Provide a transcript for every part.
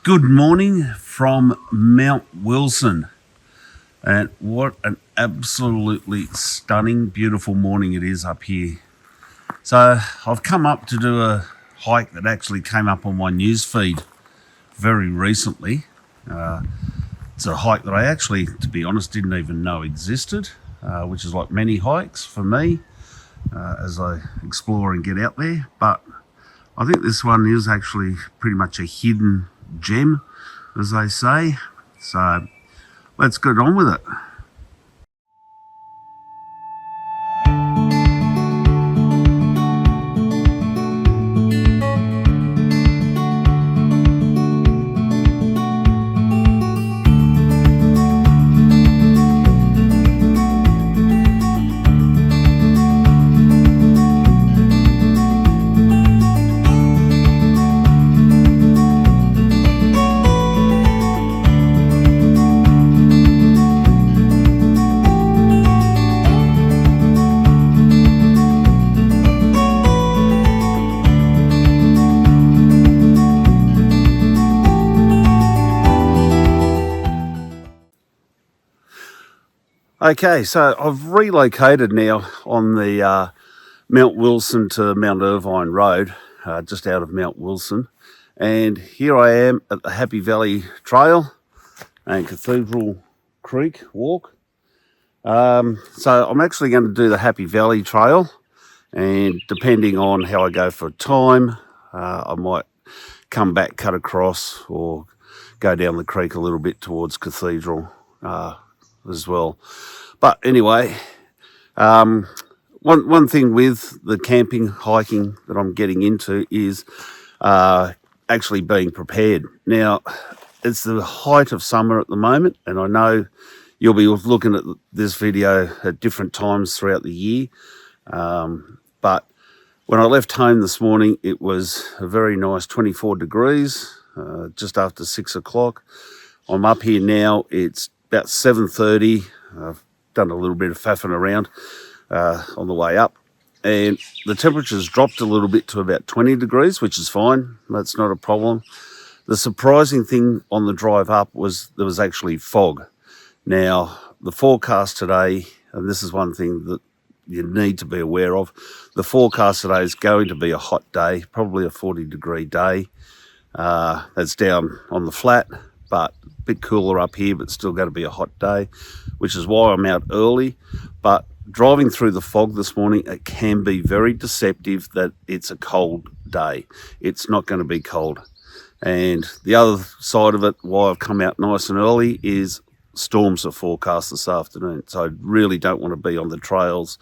Good morning from Mount Wilson, and what an absolutely stunning, beautiful morning it is up here. So I've come up to do a hike that actually came up on my news feed very recently. It's a hike that I actually, to be honest, didn't even know existed, which is like many hikes for me as I explore and get out there. But I think this one is actually pretty much a hidden gem, as they say. So let's get on with it. Okay, so I've relocated now on the Mount Wilson to Mount Irvine Road, just out of Mount Wilson. And here I am at the Happy Valley Trail and Cathedral Creek walk. So I'm actually going to do the Happy Valley Trail, and depending on how I go for time, I might come back, cut across, or go down the creek a little bit towards Cathedral as well. But anyway, one thing with the camping, hiking that I'm getting into is actually being prepared. Now, it's the height of summer at the moment, and I know you'll be looking at this video at different times throughout the year. But when I left home this morning, it was a very nice 24 degrees, just after 6 o'clock. I'm up here now, it's about 7:30. I've done a little bit of faffing around on the way up, and the temperature's dropped a little bit to about 20 degrees, which is fine. That's not a problem. The surprising thing on the drive up was there was actually fog. Now, the forecast today, and this is one thing that you need to be aware of, the forecast today is going to be a hot day, probably a 40-degree day. That's down on the flat, but a bit cooler up here, but still going to be a hot day, which is why I'm out early. But driving through the fog this morning, it can be very deceptive that it's a cold day. It's not going to be cold. And the other side of it, why I've come out nice and early, is storms are forecast this afternoon. So I really don't want to be on the trails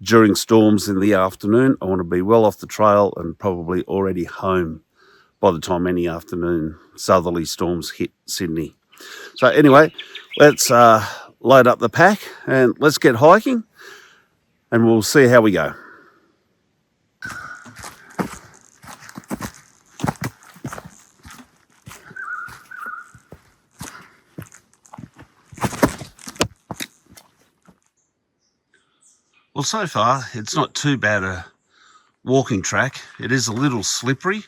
during storms in the afternoon. I want to be well off the trail and probably already home by the time any afternoon southerly storms hit Sydney. So anyway, let's load up the pack and let's get hiking, and we'll see how we go. Well, so far it's not too bad a walking track. It is a little slippery.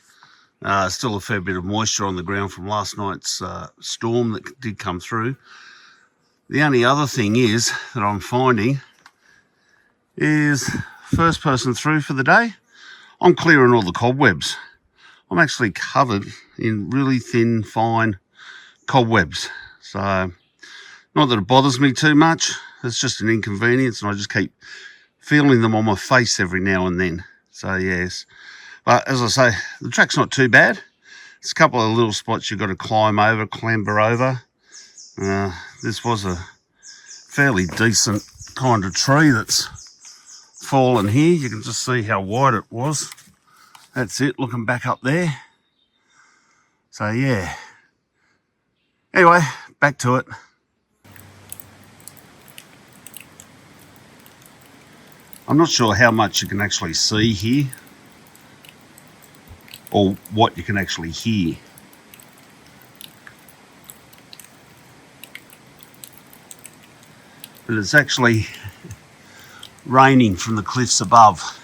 Still a fair bit of moisture on the ground from last night's storm that did come through. The only other thing is that I'm finding is first person through for the day, I'm clearing all the cobwebs. I'm actually covered in really thin, fine cobwebs. So not that it bothers me too much. It's just an inconvenience, and I just keep feeling them on my face every now and then. So yes. But as I say, the track's not too bad. There's a couple of little spots you've got to clamber over. This was a fairly decent kind of tree that's fallen here. You can just see how wide it was. That's it, looking back up there. So yeah. Anyway, back to it. I'm not sure how much you can actually see here, or what you can actually hear. But it's actually raining from the cliffs above.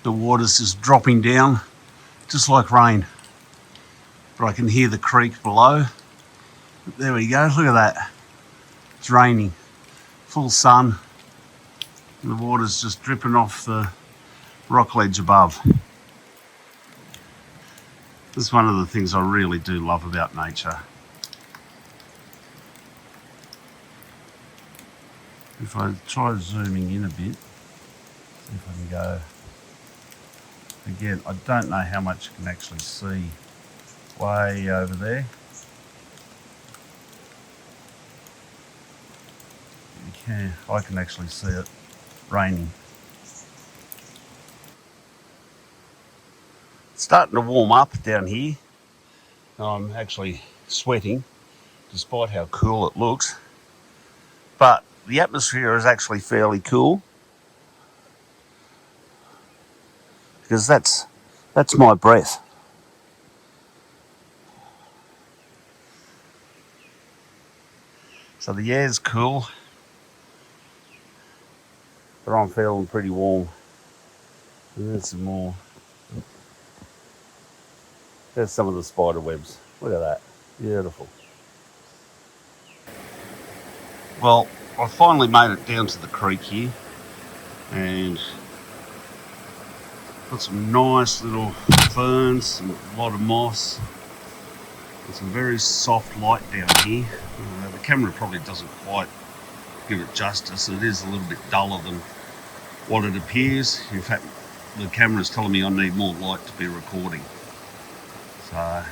The water's just dropping down, just like rain. but I can hear the creek below. There we go, look at that. It's raining, full sun, and the water's just dripping off the rock ledge above. This is one of the things I really do love about nature. If I try zooming in a bit, see if I can go. Again, I don't know how much you can actually see way over there. I can actually see it raining. It's starting to warm up down here. I'm actually sweating despite how cool it looks. But the atmosphere is actually fairly cool, because that's my breath. So the air's cool, but I'm feeling pretty warm. And there's some more. There's some of the spider webs. Look at that. Beautiful. Well, I finally made it down to the creek here, and got some nice little ferns, a lot of moss, and some very soft light down here. The camera probably doesn't quite give it justice. It is a little bit duller than what it appears. In fact, the camera's telling me I need more light to be recording. So I'm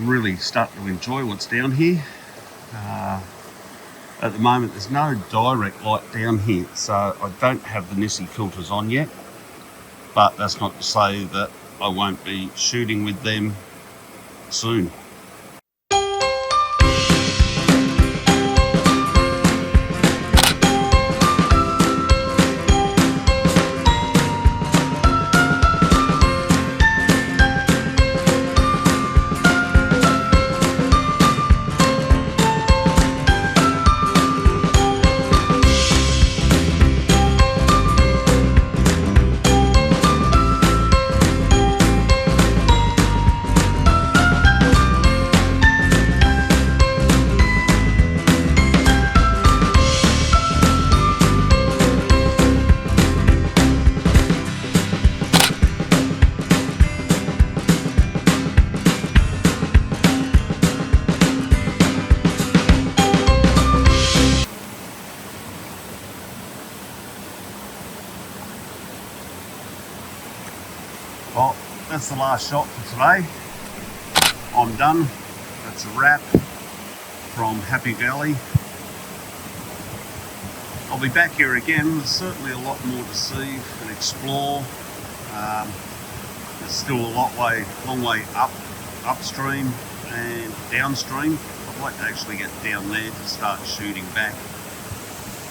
really starting to enjoy what's down here. At the moment, there's no direct light down here, so I don't have the Nissi filters on yet, but that's not to say that I won't be shooting with them soon. Well, that's the last shot for today. I'm done. That's a wrap from Happy Valley. I'll be back here again. There's certainly a lot more to see and explore. There's still a long way upstream and downstream. I'd like to actually get down there to start shooting back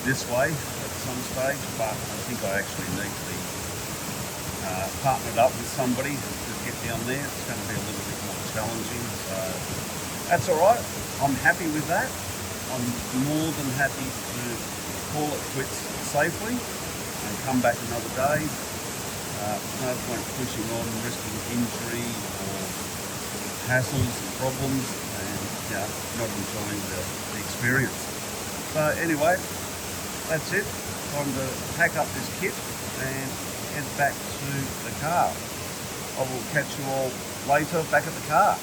this way at some stage, but I think I actually need to be partnered up with somebody to get down there. It's going to be a little bit more challenging, so that's all right. I'm happy with that. I'm more than happy to call it quits safely and come back another day. No point pushing on, risking injury or hassles and problems, and not enjoying the experience. So anyway, that's it. Time to pack up this kit and head back to the car. I will catch you all later back at the car.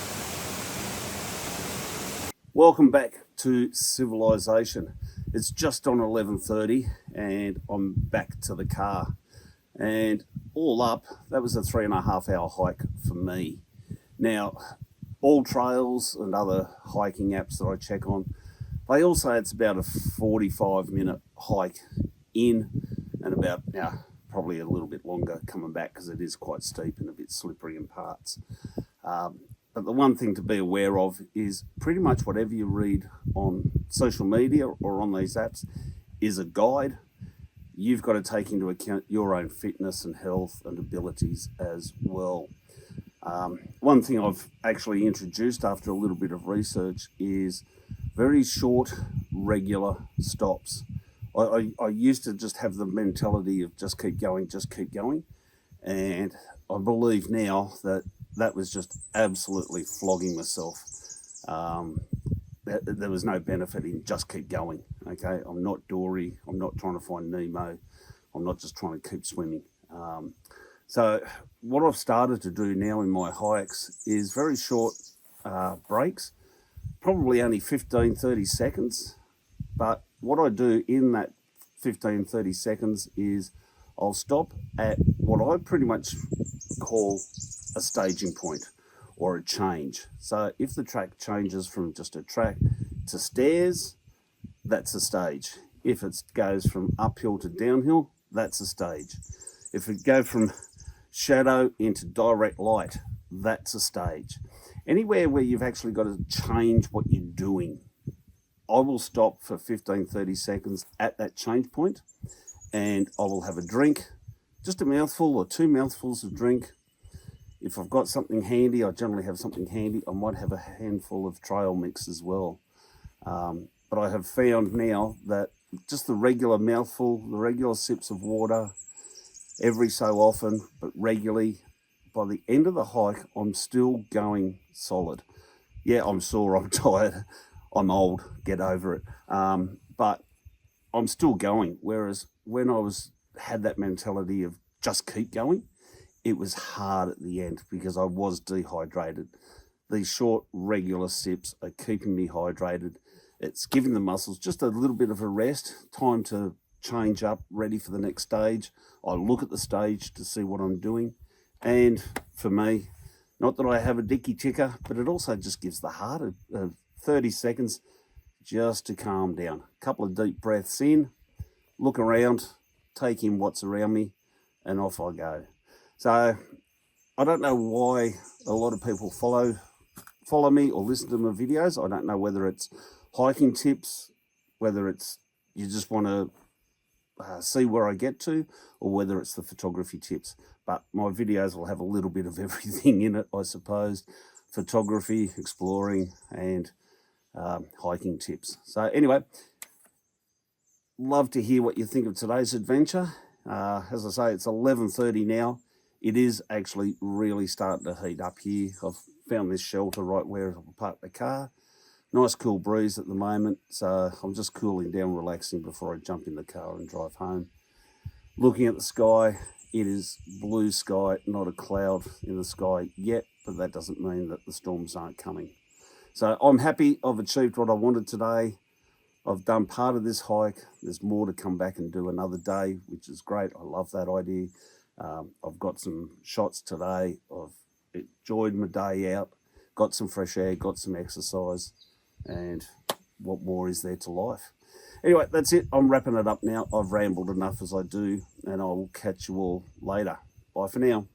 Welcome back to Civilization. It's just on 11:30 and I'm back to the car. And all up, that was a 3.5 hour hike for me. Now, All Trails and other hiking apps that I check on, they all say it's about a 45-minute hike in and about, probably a little bit longer coming back because it is quite steep and a bit slippery in parts. But the one thing to be aware of is pretty much whatever you read on social media or on these apps is a guide. You've got to take into account your own fitness and health and abilities as well. One thing I've actually introduced after a little bit of research is very short, regular stops. I used to just have the mentality of just keep going. And I believe now that that was just absolutely flogging myself. There was no benefit in just keep going. Okay, I'm not Dory. I'm not trying to find Nemo. I'm not just trying to keep swimming. So what I've started to do now in my hikes is very short breaks, probably only 15, 30 seconds. But what I do in that 15, 30 seconds is I'll stop at what I pretty much call a staging point or a change. So if the track changes from just a track to stairs, that's a stage. If it goes from uphill to downhill, that's a stage. If it goes from shadow into direct light, that's a stage. Anywhere where you've actually got to change what you're doing, I will stop for 15, 30 seconds at that change point, and I will have a drink, just a mouthful or 2 mouthfuls of drink. If I've got something handy, I generally have something handy. I might have a handful of trail mix as well. But I have found now that just the regular mouthful, the regular sips of water, every so often, but regularly, by the end of the hike, I'm still going solid. Yeah, I'm sore, I'm tired, I'm old, get over it. But I'm still going. Whereas when I had that mentality of just keep going, it was hard at the end because I was dehydrated. These short, regular sips are keeping me hydrated. It's giving the muscles just a little bit of a rest, time to change up, ready for the next stage. I look at the stage to see what I'm doing. And for me, not that I have a dicky ticker, but it also just gives the heart 30 seconds just to calm down. A couple of deep breaths in, look around, take in what's around me, and off I go. So I don't know why a lot of people follow me or listen to my videos. I don't know whether it's hiking tips, whether it's you just want to see where I get to, or whether it's the photography tips. But my videos will have a little bit of everything in it, I suppose. Photography, exploring, and hiking tips. So anyway, love to hear what you think of today's adventure. As I say, it's 11:30 now. It is actually really starting to heat up here. I've found this shelter right where I'll park the car. Nice cool breeze at the moment, so I'm just cooling down, relaxing before I jump in the car and drive home. Looking at the sky, it is blue sky, not a cloud in the sky yet, but that doesn't mean that the storms aren't coming. So I'm happy I've achieved what I wanted today. I've done part of this hike. There's more to come back and do another day, which is great. I love that idea. I've got some shots today. I've enjoyed my day out, got some fresh air, got some exercise, and what more is there to life? Anyway, that's it. I'm wrapping it up now. I've rambled enough as I do, and I will catch you all later. Bye for now.